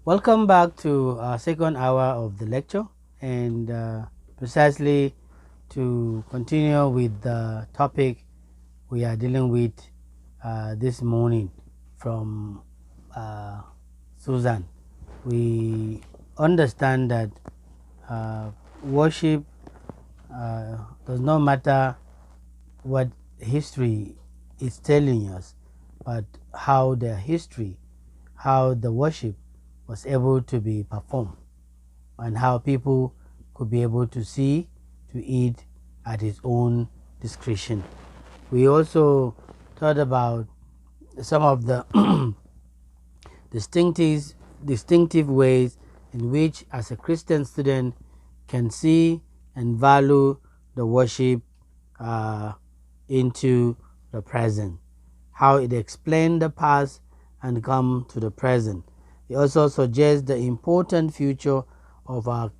Welcome back to our second hour of the lecture, and precisely to continue with the topic we are dealing with this morning from Susan. We understand that worship does not matter what history is telling us, but how the history, how the worship was able to be performed, and how people could be able to see, to eat at his own discretion. We also thought about some of the distinctive ways in which, as a Christian student, can see and value the worship into the present, how it explains the past and come to the present. It also suggests the important future of our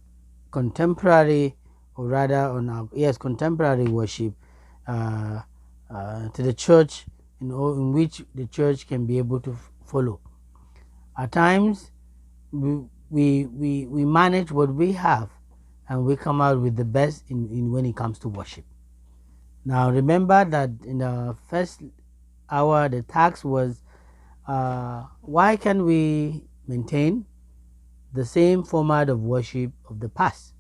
contemporary, or rather on our contemporary worship to the church, in which the church can be able to follow. At times, we manage what we have, and we come out with the best in when it comes to worship. Now, remember that in the first hour, the task was why can we maintain the same format of worship of the past,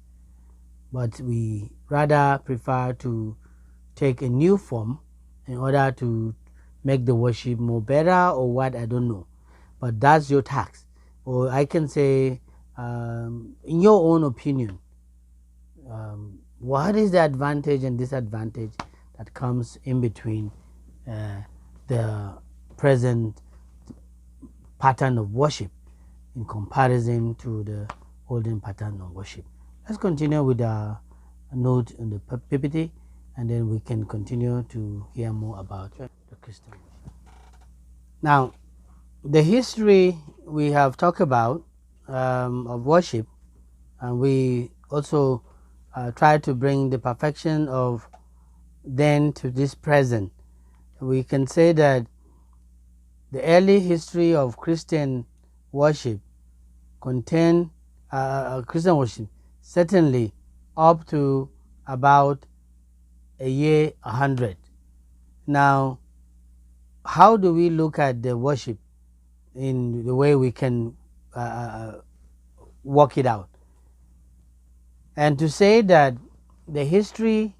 but we rather prefer to take a new form in order to make the worship more better, or what, I don't know. But that's your task. Or I can say, in your own opinion, what is the advantage and disadvantage that comes in between the present pattern of worship in comparison to the olden pattern of worship? Let's continue with our note on the PPT, and then we can continue to hear more about the Christian worship. Now, the history we have talked about of worship, and we also try to bring the perfection of then to this present. We can say that the early history of Christian worship contain Christian worship certainly up to about a year 100. Now, how do we look at the worship in the way we can work it out? And to say that the history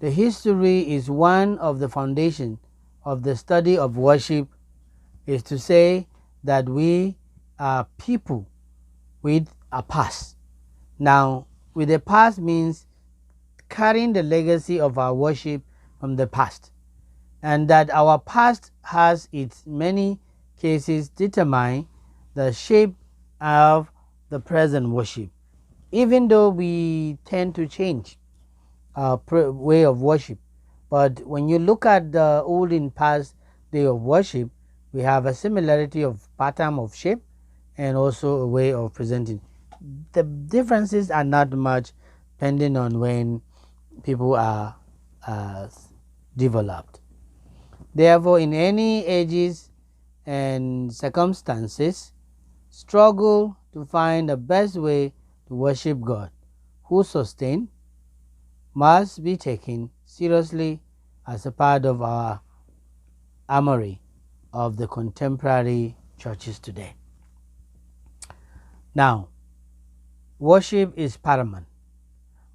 is one of the foundation of the study of worship is to say that we are people with a past. Now, with a past means carrying the legacy of our worship from the past, and that our past has its many cases determine the shape of the present worship, even though we tend to change our way of worship. But when you look at the olden past day of worship, we have a similarity of pattern of shape and also a way of presenting. The differences are not much depending on when people are developed. Therefore, in any ages and circumstances, struggle to find the best way to worship God, who sustains, must be taken seriously as a part of our armory of the contemporary churches today. Now, worship is paramount.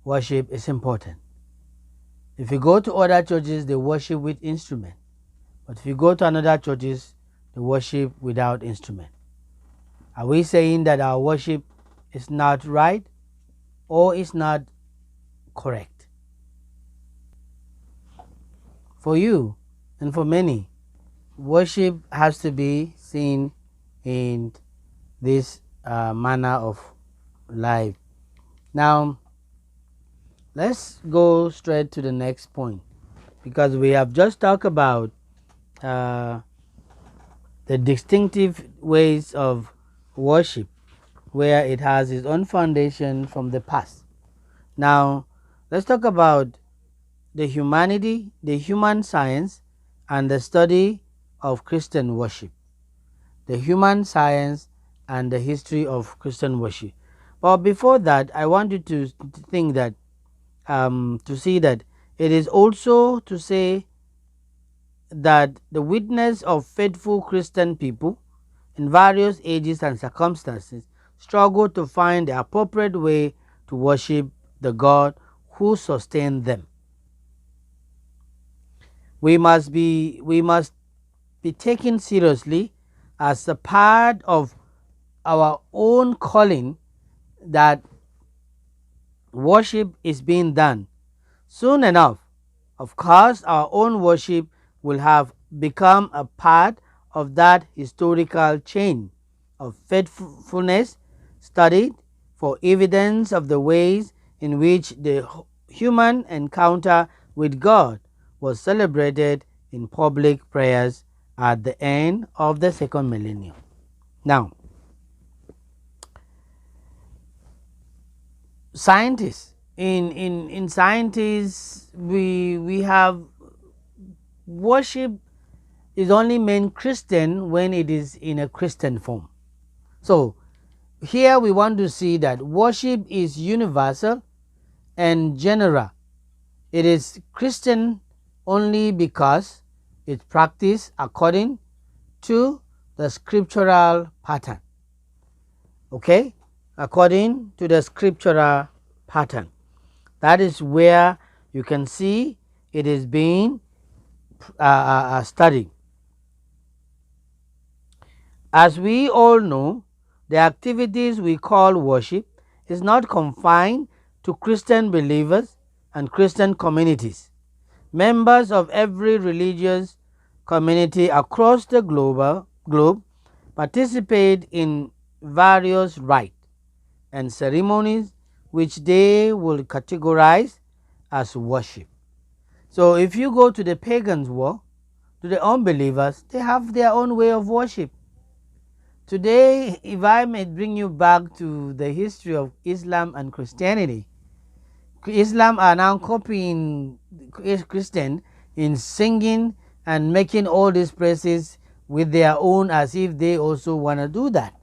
Worship is important. If you go to other churches, they worship with instrument. But if you go to another churches, they worship without instrument. Are we saying that our worship is not right or is not correct? For you and for many, worship has to be seen in this manner of life. Now, let's go straight to the next point, because we have just talked about the distinctive ways of worship where it has its own foundation from the past. Now, let's talk about the humanity, the human science, and the study of Christian worship. The human science and the history of Christian worship. But before that, I want you to think that, to see that it is also to say that the witness of faithful Christian people in various ages and circumstances struggle to find the appropriate way to worship the God who sustained them. We must be taken seriously as a part of our own calling that worship is being done. Soon enough, of course, our own worship will have become a part of that historical chain of faithfulness studied for evidence of the ways in which the human encounter with God was celebrated in public prayers at the end of the second millennium. Now, scientists, in scientists, we have worship is only meant Christian when it is in a Christian form. So here we want to see that worship is universal and general. It is Christian only because it's practiced according to the scriptural pattern. Okay? According to the scriptural pattern. That is where you can see it is being studied. As we all know, the activities we call worship is not confined to Christian believers and Christian communities. Members of every religious community across the globe participate in various rites and ceremonies which they will categorize as worship. So if you go to the pagans' world, to the unbelievers, they have their own way of worship. Today, if I may bring you back to the history of Islam and Christianity, Islam are now copying Christian in singing and making all these praises with their own, as if they also want to do that.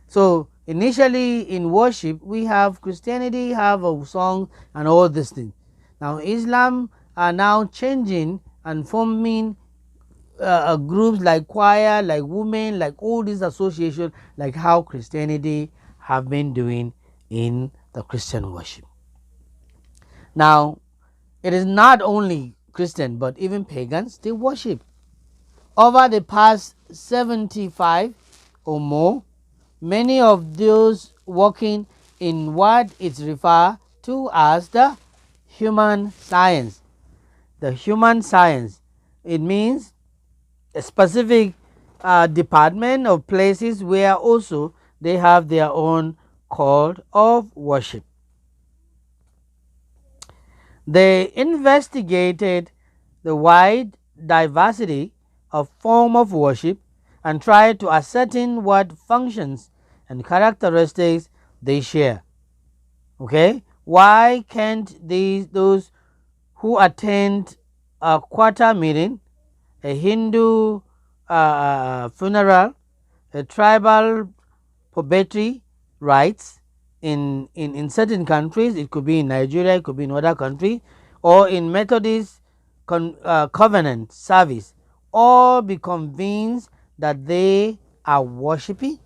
So initially in worship, we have Christianity have a song and all these things. Now Islam are now changing and forming groups like choir, like women, like all these associations, like how Christianity have been doing in the Christian worship. Now, it is not only Christian, but even pagans, they worship. Over the past 75 or more, many of those working in what is referred to as the human science. The human science, it means a specific department of places where also they have their own call of worship. They investigated the wide diversity of form of worship and tried to ascertain what functions and characteristics they share. Okay, why can't those who attend a quarter meeting, a Hindu funeral, a tribal poetry rites in certain countries, it could be in Nigeria, it could be in other countries, or in Methodist covenant service, all be convinced that they are worshiping?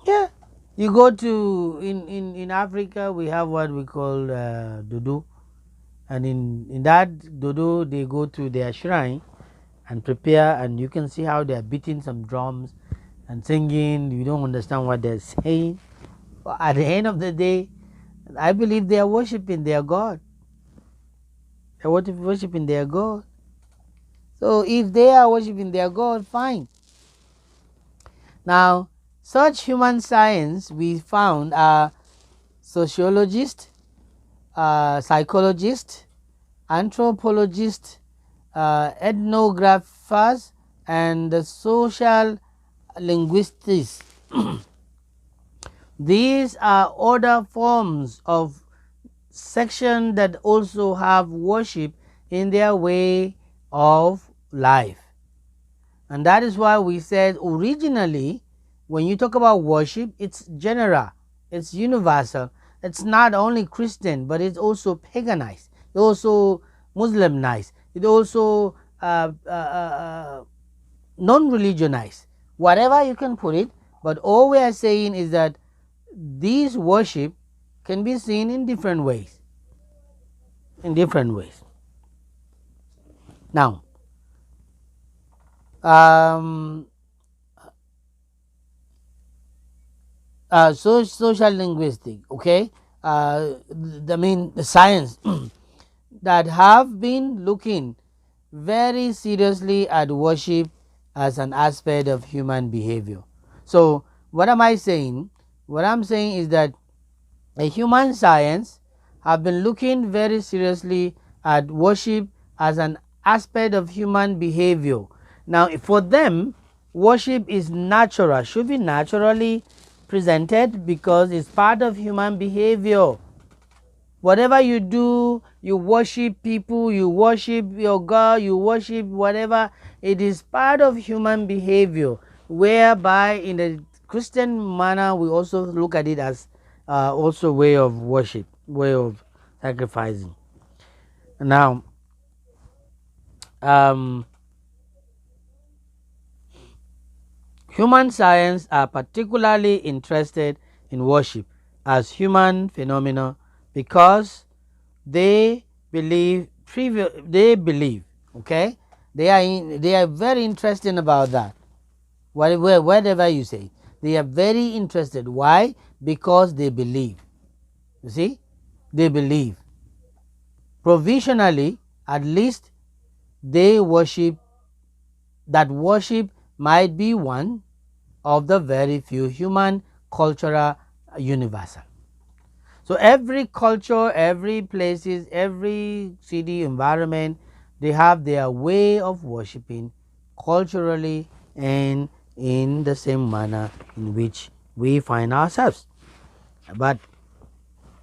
Yeah. You go to in Africa, we have what we call dudu, and in that dudu they go to their shrine and prepare, and you can see how they are beating some drums and singing. You don't understand what they're saying. But at the end of the day, I believe they are worshiping their God. They're worshiping their God. So if they are worshiping their God, fine. Now, such human science we found are sociologists, psychologists, anthropologists, ethnographers, and the social linguistics. These are other forms of section that also have worship in their way of life. And that is why we said originally, when you talk about worship, it's general, it's universal. It's not only Christian, but it's also paganized, it's also Muslimized, it's also non-religionized, whatever you can put it. But all we are saying is that these worship can be seen in different ways. In different ways. Now, social linguistic, okay, the science that have been looking very seriously at worship as an aspect of human behavior. So what am I saying? What I'm saying is that a human science have been looking very seriously at worship as an aspect of human behavior. Now, for them, worship is natural, should be naturally presented because it's part of human behavior. Whatever you do, you worship people, you worship your God, you worship whatever, it is part of human behavior, whereby in the Christian manner we also look at it as also way of worship, way of sacrificing. Now, human science are particularly interested in worship as human phenomena because they believe, okay, they are very interested about that. Whatever you say, they are very interested. Why? Because they believe. You see, they believe. Provisionally, at least, they worship. That worship might be one of the very few human cultural universal. So every culture, every places, every city environment, they have their way of worshiping culturally and in the same manner in which we find ourselves. But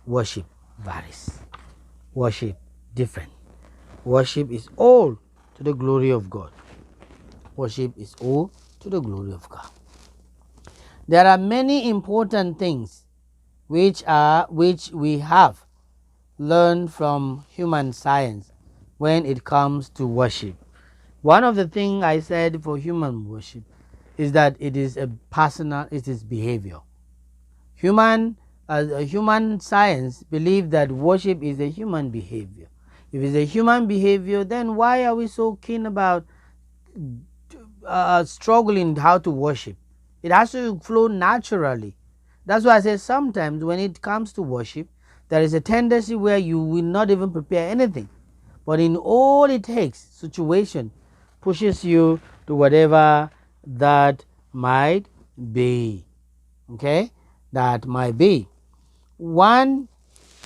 worship varies. Worship different. Worship is all to the glory of God. Worship is all to the glory of God. There are many important things which we have learned from human science when it comes to worship. One of the things I said for human worship is that it is a personal, it is behavior. Human science believe that worship is a human behavior. If it's a human behavior, then why are we so keen about struggling how to worship? It has to flow naturally. That's why I say sometimes when it comes to worship, there is a tendency where you will not even prepare anything. But in all it takes, situation pushes you to whatever that might be. Okay? That might be. One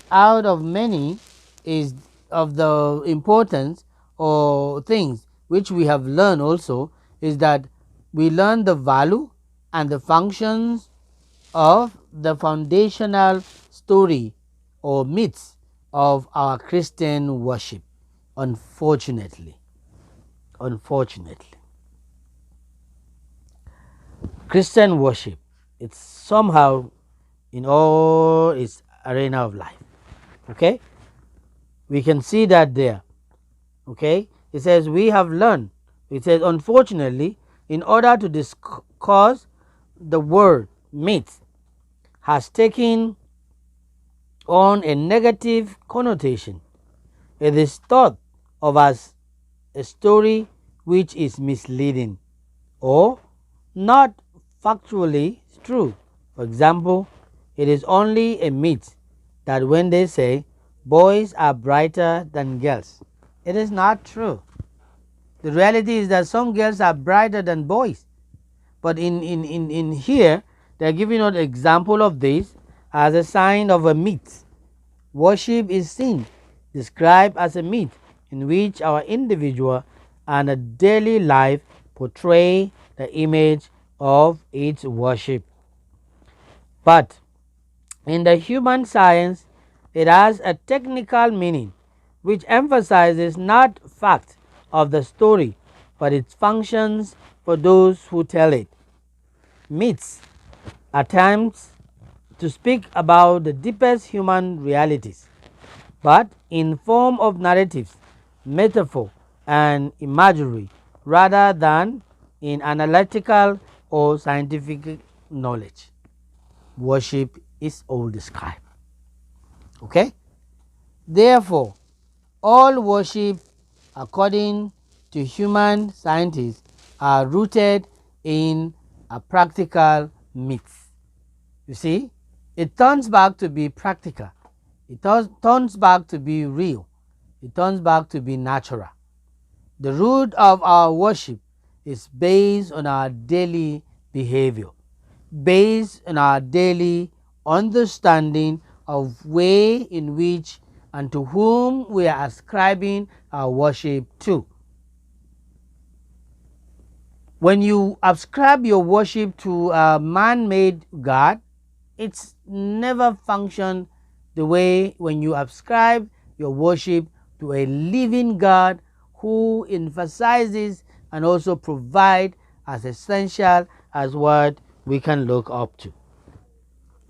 out of many is of the importance or things which we have learned also is that we learn the value and the functions of the foundational story or myths of our Christian worship. Unfortunately, Christian worship, it's somehow in all its arena of life. Okay, we can see that there. Okay, it says we have learned. It says unfortunately, in order to discuss the word myth has taken on a negative connotation. It is thought of as a story which is misleading or not factually true. For example, it is only a myth that when they say boys are brighter than girls, it is not true. The reality is that some girls are brighter than boys. But in here, they are giving us an example of this as a sign of a myth. Worship is seen, described as a myth in which our individual and a daily life portray the image of its worship. But in the human science, it has a technical meaning which emphasizes not fact of the story but it functions for those who tell it. Myths attempts to speak about the deepest human realities, but in form of narratives, metaphor, and imagery, rather than in analytical or scientific knowledge. Worship is all described. Okay? Therefore, all worship, according to human scientists, are rooted in a practical myth. You see, it turns back to be practical. It turns back to be real. It turns back to be natural. The root of our worship is based on our daily behavior, based on our daily understanding of way in which and to whom we are ascribing our worship to. When you ascribe your worship to a man-made God, it's never functioned the way when you ascribe your worship to a living God who emphasizes and also provide as essential as what we can look up to.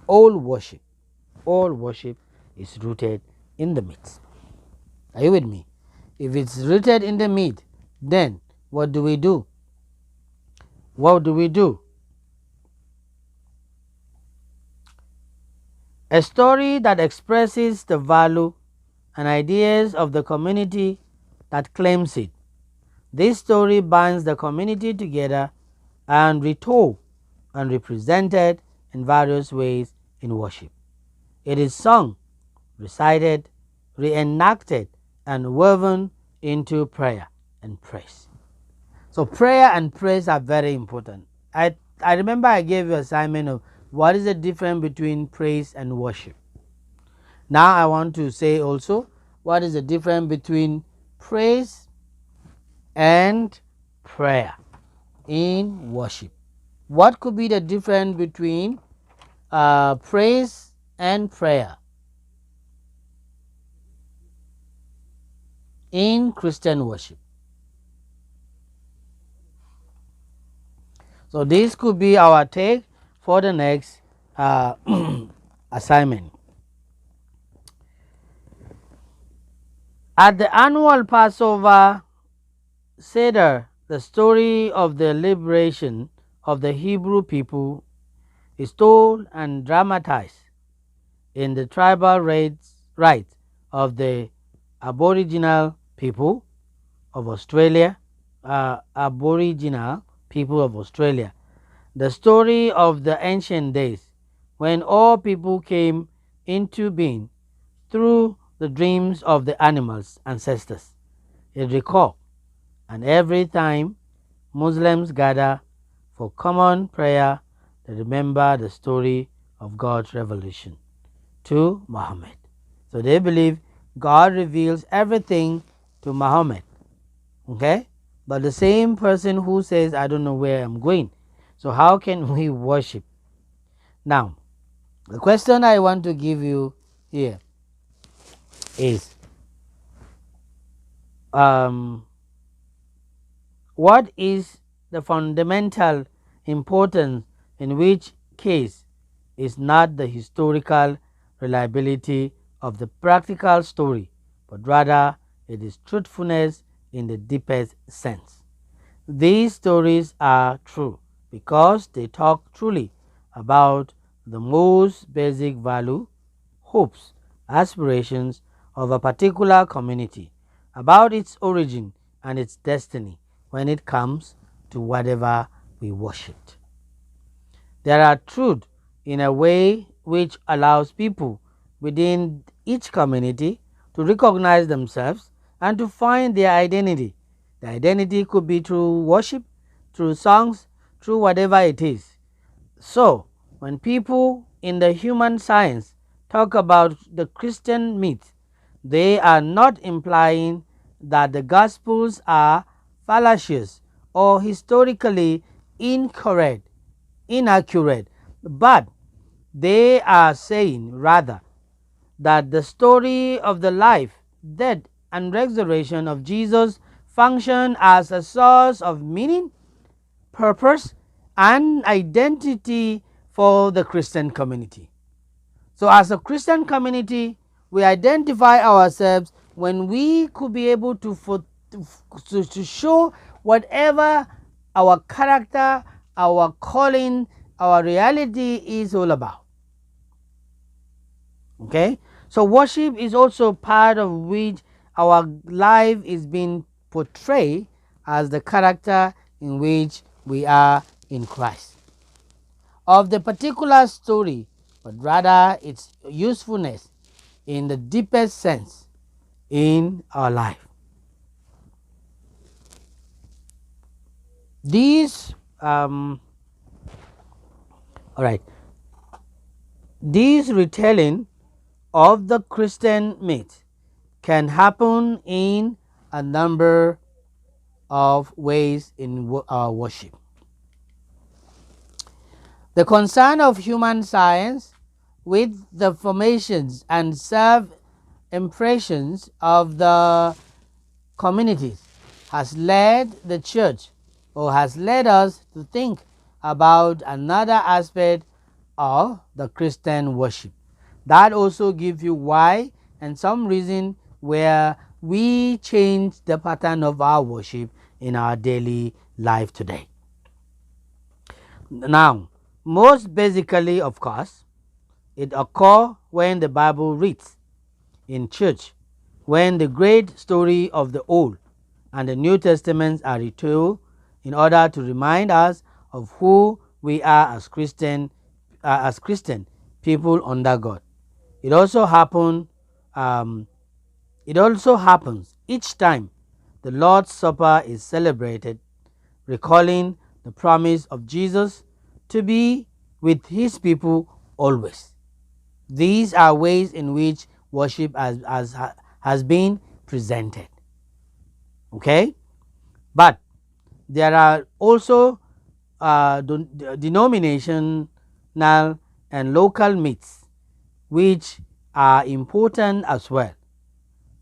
All worship is rooted in the myth. Are you with me? If it's rooted in the myth, then what do we do? What do we do? A story that expresses the value and ideas of the community that claims it. This story binds the community together and retold and represented in various ways in worship. It is sung, recited, reenacted, and woven into prayer and praise. So prayer and praise are very important. I remember I gave you an assignment of what is the difference between praise and worship. Now I want to say also what is the difference between praise and prayer in worship. What could be the difference between praise and prayer in Christian worship? So this could be our take for the next assignment. At the annual Passover Seder, the story of the liberation of the Hebrew people is told and dramatized in the tribal rites of the Aboriginal people of Australia. Aboriginal people of Australia. The story of the ancient days when all people came into being through the dreams of the animals' ancestors. It recalled, and every time Muslims gather for common prayer, they remember the story of God's revelation to Muhammad. So they believe God reveals everything to Muhammad. Okay? But the same person who says, I don't know where I'm going. So how can we worship? Now, the question I want to give you here is, what is the fundamental importance, in which case is not the historical reliability of the practical story, but rather it is truthfulness in the deepest sense. These stories are true because they talk truly about the most basic value, hopes, aspirations of a particular community, about its origin and its destiny when it comes to whatever we worship. There are truths in a way which allows people within each community to recognize themselves and to find their identity. The identity could be through worship, through songs, through whatever it is. So, when people in the human science talk about the Christian myth, they are not implying that the Gospels are fallacious or historically inaccurate, but they are saying rather that the story of the life, death, and resurrection of Jesus function as a source of meaning, purpose, and identity for the Christian community. So as a Christian community, we identify ourselves when we could be able to show whatever our character, our calling, our reality is all about. Okay? So worship is also part of which our life is being portrayed as the character in which we are in Christ. Of the particular story, but rather its usefulness in the deepest sense in our life. These These retelling of the Christian myth can happen in a number of ways in our worship. The concern of human science with the formations and self-impressions of the communities has led the church, or has led us to think about another aspect of the Christian worship. That also gives you why and some reason where we change the pattern of our worship in our daily life today. Now, most basically, of course, it occurs when the Bible reads in church, when the great story of the Old and the New Testaments are retold in order to remind us of who we are as Christian people under God. It also happens each time the Lord's Supper is celebrated, recalling the promise of Jesus to be with his people always. These are ways in which worship has been presented. Okay? But there are also denominational and local myths which are important as well.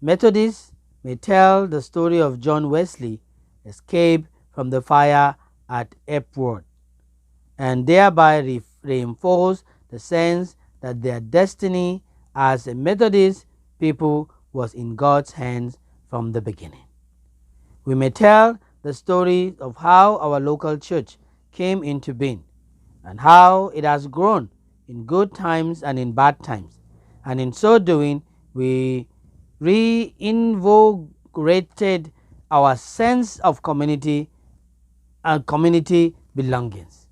Methodists may tell the story of John Wesley's escape from the fire at Epworth, and thereby reinforce the sense that their destiny as a Methodist people was in God's hands from the beginning. We may tell the story of how our local church came into being and how it has grown in good times and in bad times, and in so doing we reinvigorated our sense of community and community belongings.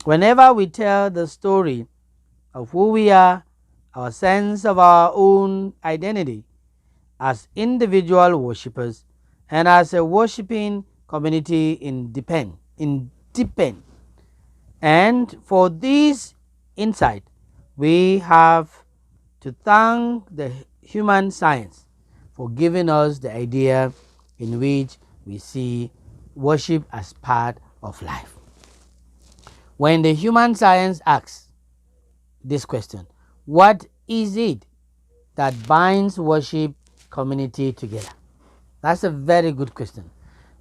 Whenever we tell the story of who we are, our sense of our own identity as individual worshippers and as a worshiping community in depend. And for this insight, we have to thank the human science for giving us the idea in which we see worship as part of life. When the human science asks this question, what is it that binds worship community together? That's a very good question.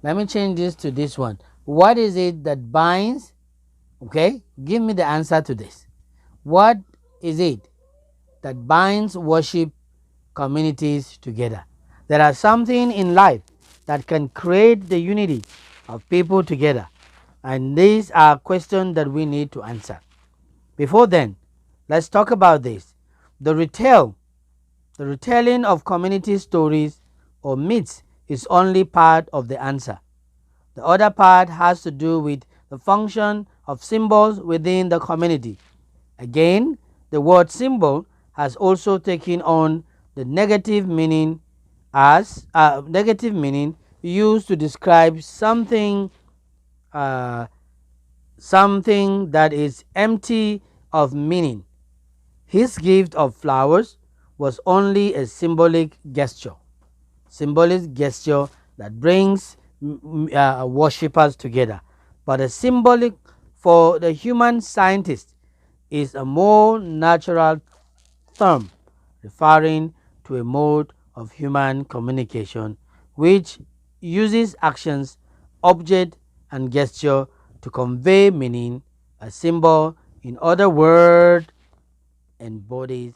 Let me change this to this one. What is it that binds? Okay, give me the answer to this. What is it that binds worship communities together? There are something in life that can create the unity of people together, and these are questions that we need to answer. Before then, let's talk about this. The retelling of community stories or myths is only part of the answer. The other part has to do with the function of symbols within the community. Again, the word symbol has also taken on the negative meaning used to describe something that is empty of meaning. His gift of flowers was only a symbolic gesture that brings worshippers together. But a symbolic for the human scientist is a more natural term referring to a mode of human communication, which uses actions, object, and gesture to convey meaning. A symbol, in other words, embodies.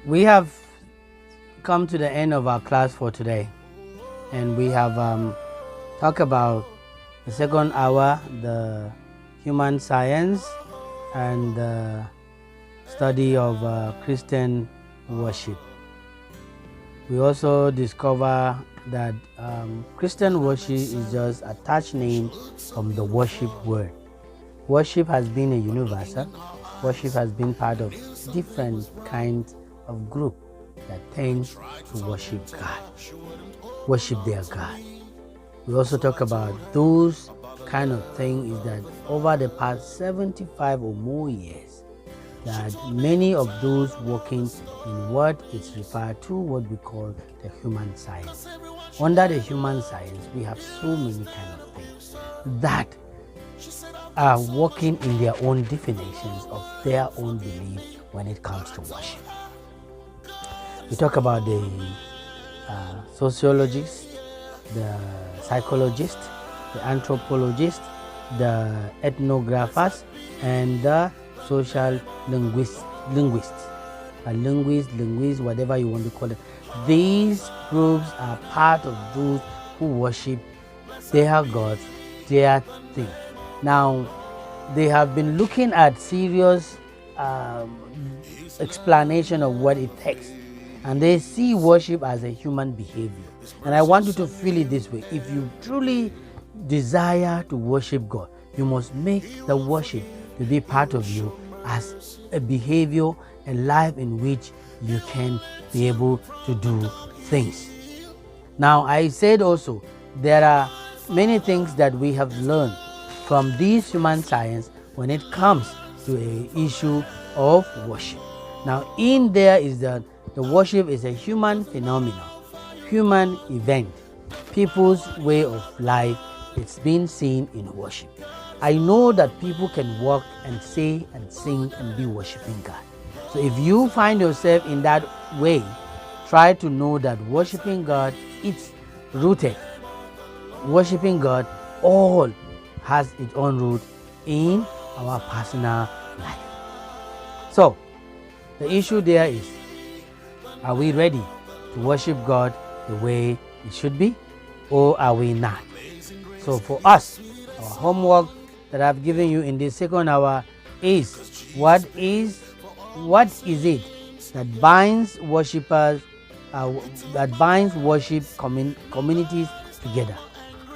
We have come to the end of our class for today, and we have talked about the second hour, the human science and the study of Christian worship. We also discover that Christian worship is just a attached name from the worship word. Worship has been a universal. Worship has been part of different kinds of group that tend to worship God, worship their God. We also talk about those kind of thing is that over the past 75 or more years, that many of those working in what is referred to what we call the human science. Under the human science, we have so many kind of things that are working in their own definitions of their own belief when it comes to worship. We talk about the sociologist, the psychologist, the anthropologist, the ethnographers, and the social linguists, whatever you want to call it. These groups are part of those who worship their gods, their thing. Now, they have been looking at serious explanation of what it takes, and they see worship as a human behavior. And I want you to feel it this way: if you truly desire to worship God, you must make the worship to be part of you as a behavior, a life in which you can be able to do things. Now, I said also there are many things that we have learned from this human science when it comes to an issue of worship. Now, in there is that the worship is a human phenomenon, human event, people's way of life. It's been seen in worship. I know that people can walk and say and sing and be worshiping God. So if you find yourself in that way, try to know that worshiping God, it's rooted. Worshiping God all has its own root in our personal life. So the issue there is, are we ready to worship God the way it should be, or are we not? So for us, our homework that I've given you in this second hour is what is it that binds worshippers, that binds worship communities together?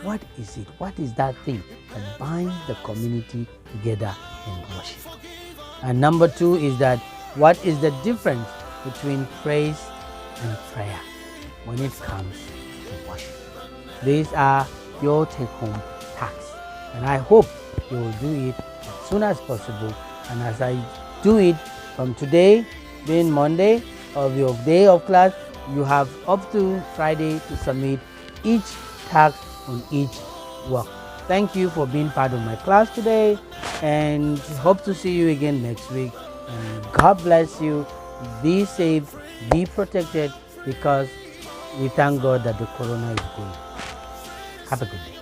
What is it? What is that thing that binds the community together in worship? And number two is that what is the difference between praise and prayer when it comes to worship? These are your take-home tasks, and I hope you will do it as soon as possible. And as I do it from today, being Monday of your day of class, you have up to Friday to submit each task on each work. Thank you for being part of my class today, and hope to see you again next week. And God bless you. Be safe, be protected, because we thank God that the corona is going. Have a good day.